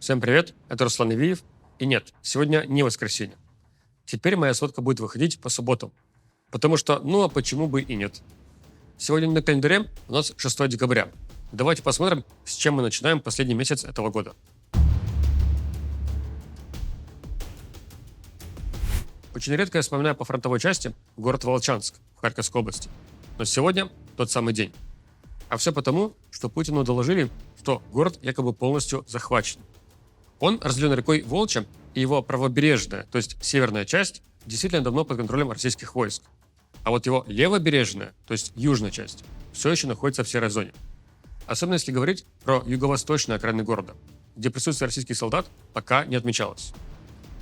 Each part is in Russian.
Всем привет, это Руслан Ивиев. И нет, сегодня не воскресенье. Теперь моя сводка будет выходить по субботам. Потому что, а почему бы и нет. Сегодня на календаре у нас 6 декабря. Давайте посмотрим, с чем мы начинаем последний месяц этого года. Очень редко я вспоминаю по фронтовой части город Волчанск в Харьковской области. Но сегодня тот самый день. А все потому, что Путину доложили, что город якобы полностью захвачен. Он разделен рекой Волча, и его правобережная, то есть северная часть, действительно давно под контролем российских войск. А вот его левобережная, то есть южная часть, все еще находится в серой зоне. Особенно если говорить про юго-восточные окраины города, где присутствие российских солдат пока не отмечалось.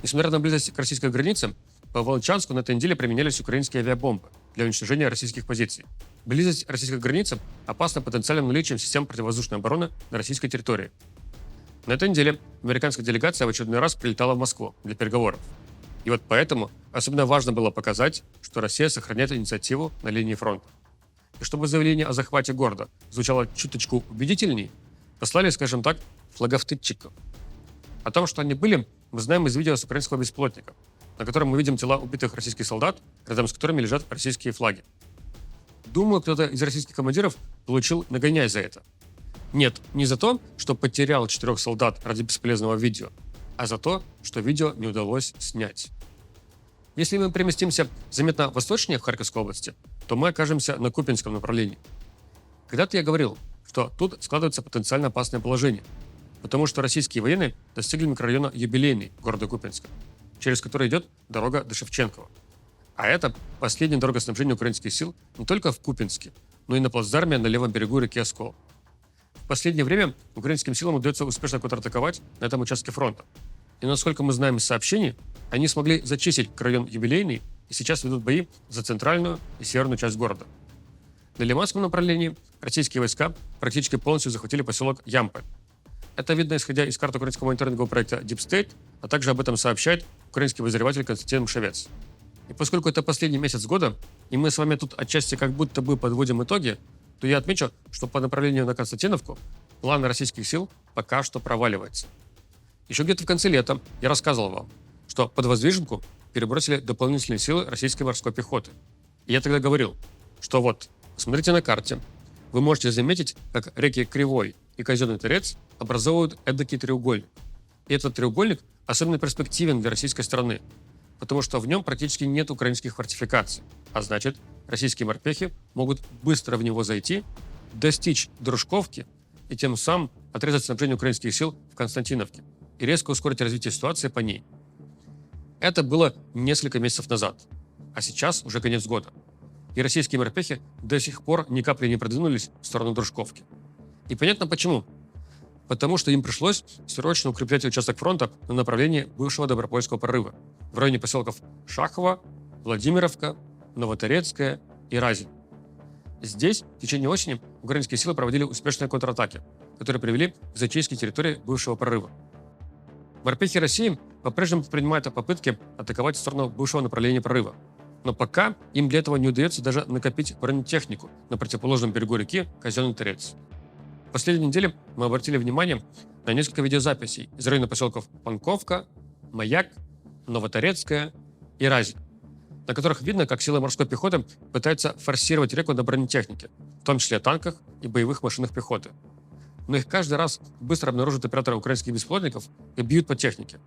Несмотря на близость к российской границе, по Волчанску на этой неделе применялись украинские авиабомбы для уничтожения российских позиций. Близость российской границы опасна потенциальным наличием систем противовоздушной обороны на российской территории. На этой неделе американская делегация в очередной раз прилетала в Москву для переговоров. И вот поэтому особенно важно было показать, что Россия сохраняет инициативу на линии фронта. И чтобы заявление о захвате города звучало чуточку убедительней, послали, скажем так, флаговтытчиков. О том, что они были, мы знаем из видео с украинского беспилотника, на котором мы видим тела убитых российских солдат, рядом с которыми лежат российские флаги. Думаю, кто-то из российских командиров получил нагоняй за это. Нет, не за то, что потерял 4 солдат ради бесполезного видео, а за то, что видео не удалось снять. Если мы переместимся заметно восточнее в Харьковской области, то мы окажемся на Купинском направлении. Когда-то я говорил, что тут складывается потенциально опасное положение, потому что российские военные достигли микрорайона Юбилейный города Купинска, через который идет дорога до Шевченкова. А это последняя дорога снабжения украинских сил не только в Купинске, но и на плацдарме на левом берегу реки Оскол. В последнее время украинским силам удается успешно контратаковать на этом участке фронта. И насколько мы знаем из сообщений, они смогли зачистить район Юбилейный и сейчас ведут бои за центральную и северную часть города. На Лиманском направлении российские войска практически полностью захватили поселок Ямполь. Это видно, исходя из карты украинского мониторингового проекта Deep State, а также об этом сообщает украинский обозреватель Константин Мшевец. И поскольку это последний месяц года, и мы с вами тут отчасти как будто бы подводим итоги, то я отмечу, что по направлению на Константиновку план российских сил пока что проваливается. Еще где-то в конце лета я рассказывал вам, что под Воздвиженку перебросили дополнительные силы российской морской пехоты. И я тогда говорил, что вот, смотрите на карте, вы можете заметить, как реки Кривой и Казенный Торец образовывают эдакий треугольник. И этот треугольник особенно перспективен для российской стороны, потому что в нем практически нет украинских фортификаций, а значит, российские морпехи могут быстро в него зайти, достичь Дружковки и тем самым отрезать снабжение украинских сил в Константиновке и резко ускорить развитие ситуации по ней. Это было несколько месяцев назад, а сейчас уже конец года. И российские морпехи до сих пор ни капли не продвинулись в сторону Дружковки. И понятно почему. Потому что им пришлось срочно укреплять участок фронта на направлении бывшего Добропольского прорыва в районе поселков Шахово, Владимировка, Новоторецкая и Разин. Здесь в течение осени украинские силы проводили успешные контратаки, которые привели к зачистке территории бывшего прорыва. Морпехи России по-прежнему предпринимают попытки атаковать в сторону бывшего направления прорыва. Но пока им для этого не удается даже накопить бронетехнику на противоположном берегу реки Казенный Торец. В последние недели мы обратили внимание на несколько видеозаписей из района поселков Панковка, Маяк, Новоторецкая и Разин, на которых видно, как силы морской пехоты пытаются форсировать реку на бронетехнике, в том числе танках и боевых машинах пехоты. Но их каждый раз быстро обнаруживают операторы украинских беспилотников и бьют по технике.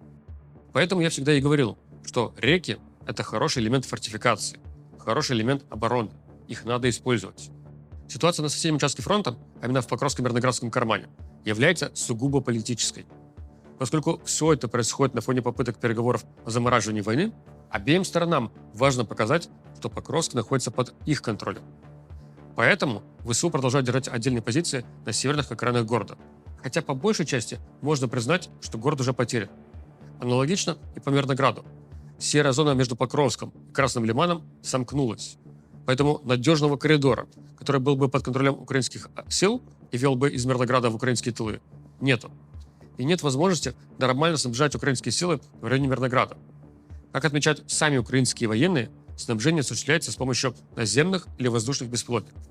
Поэтому я всегда и говорил, что реки – это хороший элемент фортификации, хороший элемент обороны. Их надо использовать. Ситуация на соседнем участке фронта, а именно в Покровско-Мирноградском кармане, является сугубо политической. Поскольку все это происходит на фоне попыток переговоров о замораживании войны, обеим сторонам важно показать, что Покровск находится под их контролем. Поэтому ВСУ продолжают держать отдельные позиции на северных окраинах города. Хотя по большей части можно признать, что город уже потерян. Аналогично и по Мирнограду. Серая зона между Покровском и Красным Лиманом сомкнулась. Поэтому надежного коридора, который был бы под контролем украинских сил и вел бы из Мирнограда в украинские тылы, нету. И нет возможности нормально снабжать украинские силы в районе Мирнограда. Как отмечают сами украинские военные, снабжение осуществляется с помощью наземных или воздушных беспилотников.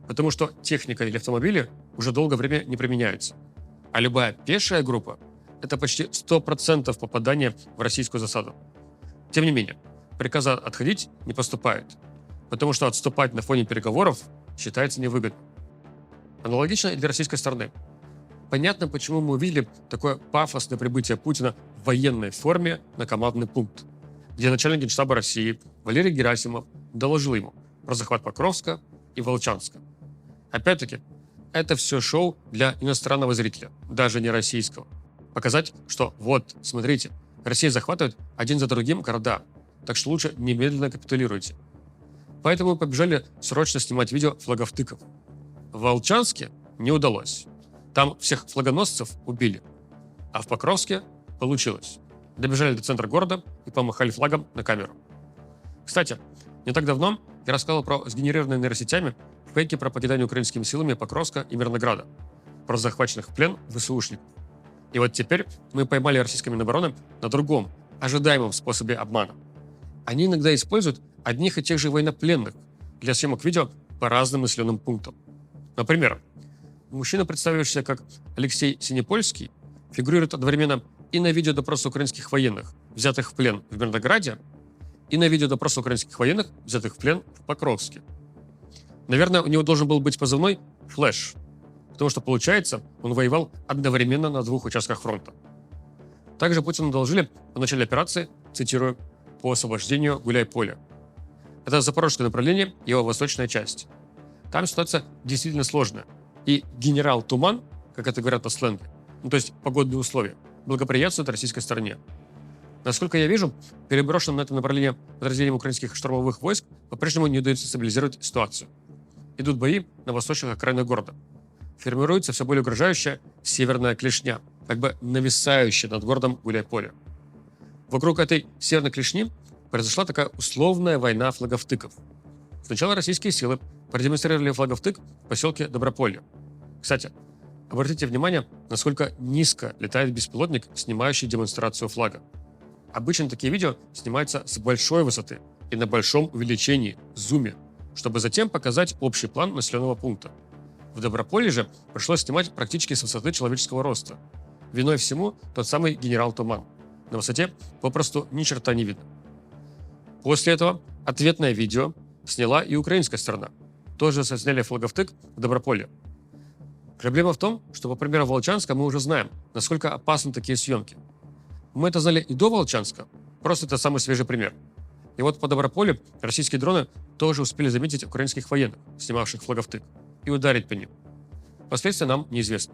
Потому что техника или автомобили уже долгое время не применяются. А любая пешая группа – это почти 100% попадания в российскую засаду. Тем не менее, приказа отходить не поступает, потому что отступать на фоне переговоров считается невыгодно. Аналогично и для российской стороны. Понятно, почему мы увидели такое пафосное прибытие Путина в военной форме на командный пункт, где начальник Генштаба России Валерий Герасимов доложил ему про захват Покровска и Волчанска. Опять-таки, это все шоу для иностранного зрителя, даже не российского. Показать, что вот, смотрите, Россия захватывает один за другим города, так что лучше немедленно капитулируйте. Поэтому мы побежали срочно снимать видео флаговтыков. В Волчанске не удалось. Там всех флагоносцев убили. А в Покровске получилось. Добежали до центра города и помахали флагом на камеру. Кстати, не так давно я рассказывал про сгенерированные нейросетями фейки про покидание украинскими силами Покровска и Мирнограда, про захваченных в плен ВСУшников. И вот теперь мы поймали российские Минобороны на другом, ожидаемом способе обмана. Они иногда используют одних и тех же военнопленных для съемок видео по разным населенным пунктам. Например, мужчина, представившийся как Алексей Синепольский, фигурирует одновременно и на видео допроса украинских военных, взятых в плен в Мирнограде, и на видео допроса украинских военных, взятых в плен в Покровске. Наверное, у него должен был быть позывной «Флэш», потому что, получается, он воевал одновременно на двух участках фронта. Также Путину доложили о начале операции, цитирую, по освобождению Гуляйполя. Это запорожское направление и его восточная часть. Там ситуация действительно сложная. И генерал Туман, как это говорят на сленге, то есть погодные условия, благоприятствует российской стороне. Насколько я вижу, переброшенным на это направление подразделениям украинских штурмовых войск по-прежнему не удается стабилизировать ситуацию. Идут бои на восточных окраинах города. Формируется все более угрожающая северная клешня, как бы нависающая над городом Гуляйполе. Вокруг этой северной клешни произошла такая условная война флаговтыков. Сначала российские силы продемонстрировали флаговтык в поселке Доброполье. Кстати, обратите внимание, насколько низко летает беспилотник, снимающий демонстрацию флага. Обычно такие видео снимаются с большой высоты и на большом увеличении, зуме, чтобы затем показать общий план населенного пункта. В Доброполье же пришлось снимать практически с высоты человеческого роста. Виной всему тот самый генерал Туман. На высоте попросту ни черта не видно. После этого ответное видео сняла и украинская сторона. Тоже сняли флаговтык в Доброполье. Проблема в том, что по примеру Волчанска мы уже знаем, насколько опасны такие съемки. Мы это знали и до Волчанска, просто это самый свежий пример. И вот по Доброполю российские дроны тоже успели заметить украинских военных, снимавших флаговтык, и ударить по ним. Последствия нам неизвестны.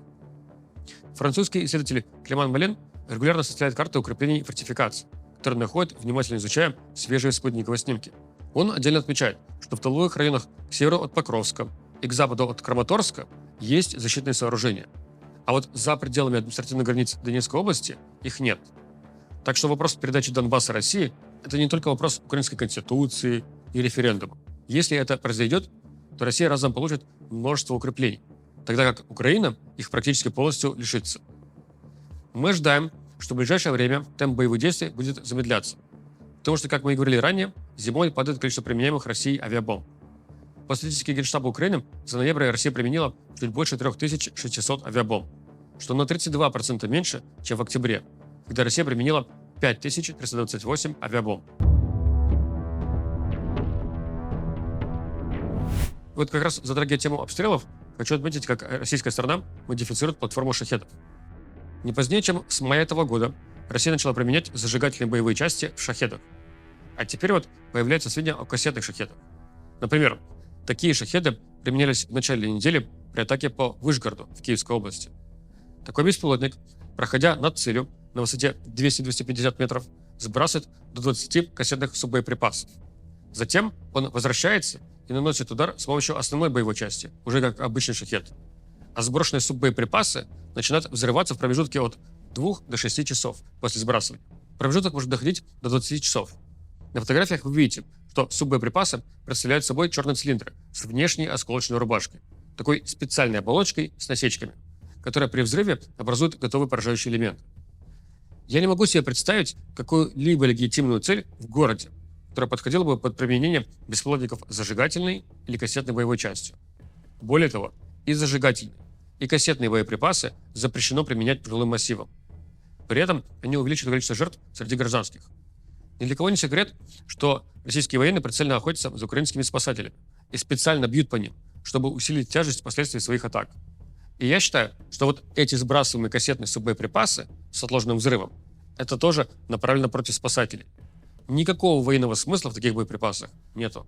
Французский исследователь Клеман Мален регулярно составляет карты укреплений и фортификаций, которые находит, внимательно изучая свежие спутниковые снимки. Он отдельно отмечает, что в тыловых районах к северу от Покровска и к западу от Краматорска есть защитные сооружения. А вот за пределами административных границ Донецкой области их нет. Так что вопрос передачи Донбасса России – это не только вопрос украинской конституции и референдума. Если это произойдет, то Россия разом получит множество укреплений, тогда как Украина их практически полностью лишится. Мы ожидаем, что в ближайшее время темп боевых действий будет замедляться, потому что, как мы и говорили ранее, зимой падает количество применяемых Россией авиабомб. По статистике Генштаба Украины, за ноябрь Россия применила чуть больше 3600 авиабомб, что на 32% меньше, чем в октябре, когда Россия применила 5328 авиабомб. Вот как раз затрагивая тему обстрелов, хочу отметить, как российская сторона модифицирует платформу «Шахедов». Не позднее, чем с мая этого года, Россия начала применять зажигательные боевые части в «Шахедах». А теперь вот появляются сведения о кассетных «Шахедах». Например, такие «Шахеды» применялись в начале недели при атаке по Вышгороду в Киевской области. Такой беспилотник, проходя над целью на высоте 200-250 метров, сбрасывает до 20 кассетных суббоеприпасов. Затем он возвращается и наносит удар с помощью основной боевой части, уже как обычный «Шахед». А сброшенные суббоеприпасы начинают взрываться в промежутке от 2 до 6 часов после сбрасывания. Промежуток может доходить до 20 часов. На фотографиях вы видите, что суббоеприпасы представляют собой черные цилиндры с внешней осколочной рубашкой, такой специальной оболочкой с насечками, которая при взрыве образует готовый поражающий элемент. Я не могу себе представить какую-либо легитимную цель в городе, которая подходила бы под применение беспилотников с зажигательной или кассетной боевой частью. Более того, и зажигательные, и кассетные боеприпасы запрещено применять к жилым массивам. При этом они увеличивают количество жертв среди гражданских. Ни для кого не секрет, что российские военные прицельно охотятся за украинскими спасателями и специально бьют по ним, чтобы усилить тяжесть последствий своих атак. И я считаю, что вот эти сбрасываемые кассетные суббоеприпасы с отложенным взрывом, это тоже направлено против спасателей. Никакого военного смысла в таких боеприпасах нету.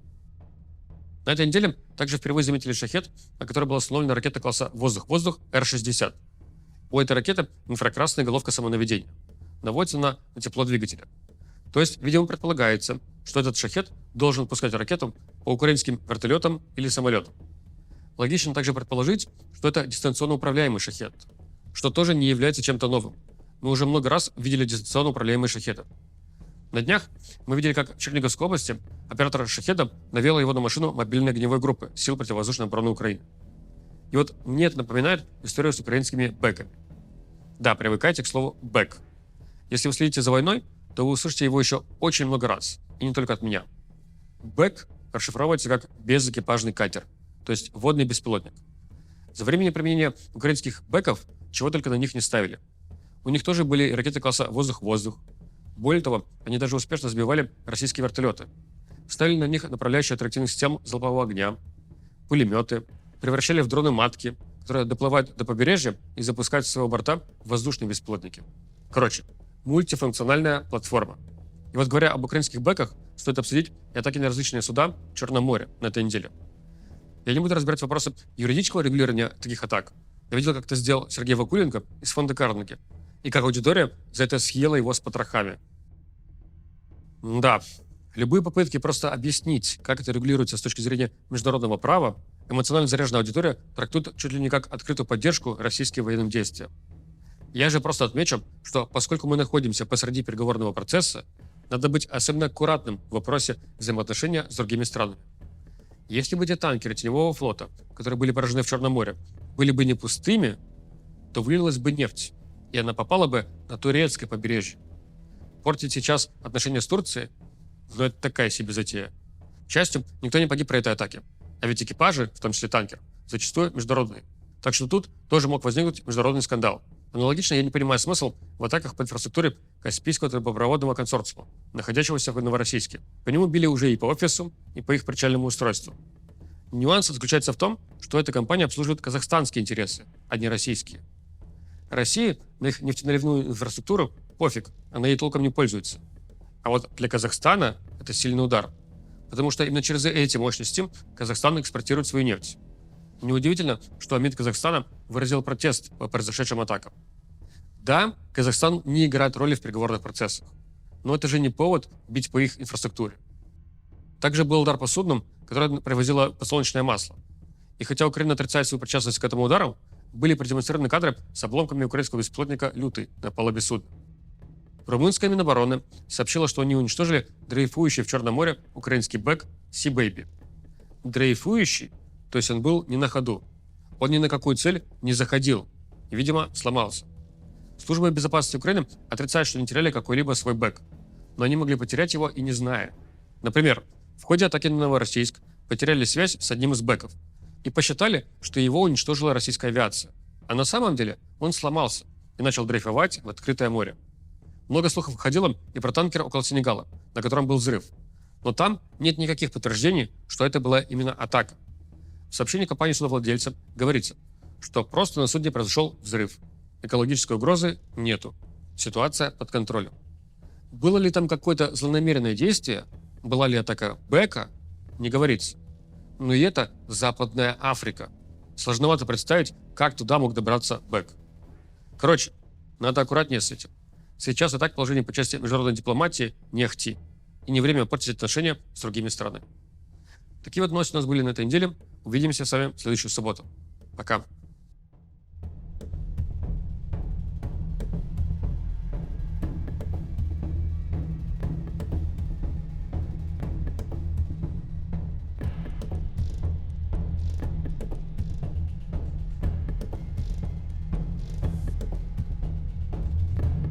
На этой неделе также впервые заметили шахед, на которой была установлена ракета класса «Воздух-воздух» Р-60. У этой ракеты инфракрасная головка самонаведения. Наводится на тепло двигателя. То есть, видимо, предполагается, что этот шахед должен пускать ракету по украинским вертолетам или самолетам. Логично также предположить, что это дистанционно управляемый шахед, что тоже не является чем-то новым. Мы уже много раз видели дистанционно управляемые шахеды. На днях мы видели, как в Черниговской области оператор шахеда навел его на машину мобильной огневой группы сил противовоздушной обороны Украины. И вот мне это напоминает историю с украинскими бэками. Да, привыкайте к слову «бэк». Если вы следите за войной, то вы услышите его еще очень много раз, и не только от меня. Бэк расшифровывается как безэкипажный катер, то есть водный беспилотник. За время применения украинских бэков чего только на них не ставили. У них тоже были ракеты класса «Воздух-воздух». Более того, они даже успешно сбивали российские вертолеты. Ставили на них направляющие от реактивных систем залпового огня, пулеметы, превращали в дроны-матки, которые доплывают до побережья и запускают с своего борта воздушные беспилотники. Короче, мультифункциональная платформа. И вот говоря об украинских бэках, стоит обсудить и атаки на различные суда в Черном море на этой неделе. Я не буду разбирать вопросы юридического регулирования таких атак. Я видел, как это сделал Сергей Вакуленко из фонда Карнеги, и как аудитория за это съела его с потрохами. Да, любые попытки просто объяснить, как это регулируется с точки зрения международного права, эмоционально заряженная аудитория трактует чуть ли не как открытую поддержку российским военным действиям. Я же просто отмечу, что поскольку мы находимся посреди переговорного процесса, надо быть особенно аккуратным в вопросе взаимоотношения с другими странами. Если бы те танкеры теневого флота, которые были поражены в Черном море, были бы не пустыми, то вылилась бы нефть, и она попала бы на турецкое побережье. Портить сейчас отношения с Турцией, но это такая себе затея. К счастью, никто не погиб при этой атаке, а ведь экипажи, в том числе танкер, зачастую международные. Так что тут тоже мог возникнуть международный скандал. Аналогично я не понимаю смысл в атаках по инфраструктуре Каспийского трубопроводного консорциума, находящегося в Новороссийске. По нему били уже и по офису, и по их причальному устройству. Нюанс заключается в том, что эта компания обслуживает казахстанские интересы, а не российские. России на их нефтеналивную инфраструктуру пофиг, она ей толком не пользуется. А вот для Казахстана это сильный удар, потому что именно через эти мощности Казахстан экспортирует свою нефть. Неудивительно, что МИД Казахстана выразил протест по произошедшим атакам. Да, Казахстан не играет роли в переговорных процессах, но это же не повод бить по их инфраструктуре. Также был удар по суднам, которое привозило подсолнечное масло. И хотя Украина отрицает свою причастность к этому удару, были продемонстрированы кадры с обломками украинского беспилотника «Лютый» на палубе судна. Румынская Минобороны сообщила, что они уничтожили дрейфующий в Черном море украинский бэк Sea Baby. Дрейфующий, то есть он был не на ходу. Он ни на какую цель не заходил и, видимо, сломался. Служба безопасности Украины отрицает, что не теряли какой-либо свой бэк, но они могли потерять его и не зная. Например, в ходе атаки на Новороссийск потеряли связь с одним из бэков и посчитали, что его уничтожила российская авиация. А на самом деле он сломался и начал дрейфовать в открытое море. Много слухов ходило и про танкер около Сенегала, на котором был взрыв. Но там нет никаких подтверждений, что это была именно атака. В сообщении компании судовладельца говорится, что просто на судне произошел взрыв. Экологической угрозы нету. Ситуация под контролем. Было ли там какое-то злонамеренное действие, была ли атака бэка, не говорится. Но и это Западная Африка. Сложновато представить, как туда мог добраться бэк. Короче, надо аккуратнее с этим. Сейчас и так положение по части международной дипломатии не ахти. И не время портить отношения с другими странами. Такие вот новости у нас были на этой неделе. Увидимся с вами в следующую субботу. Пока.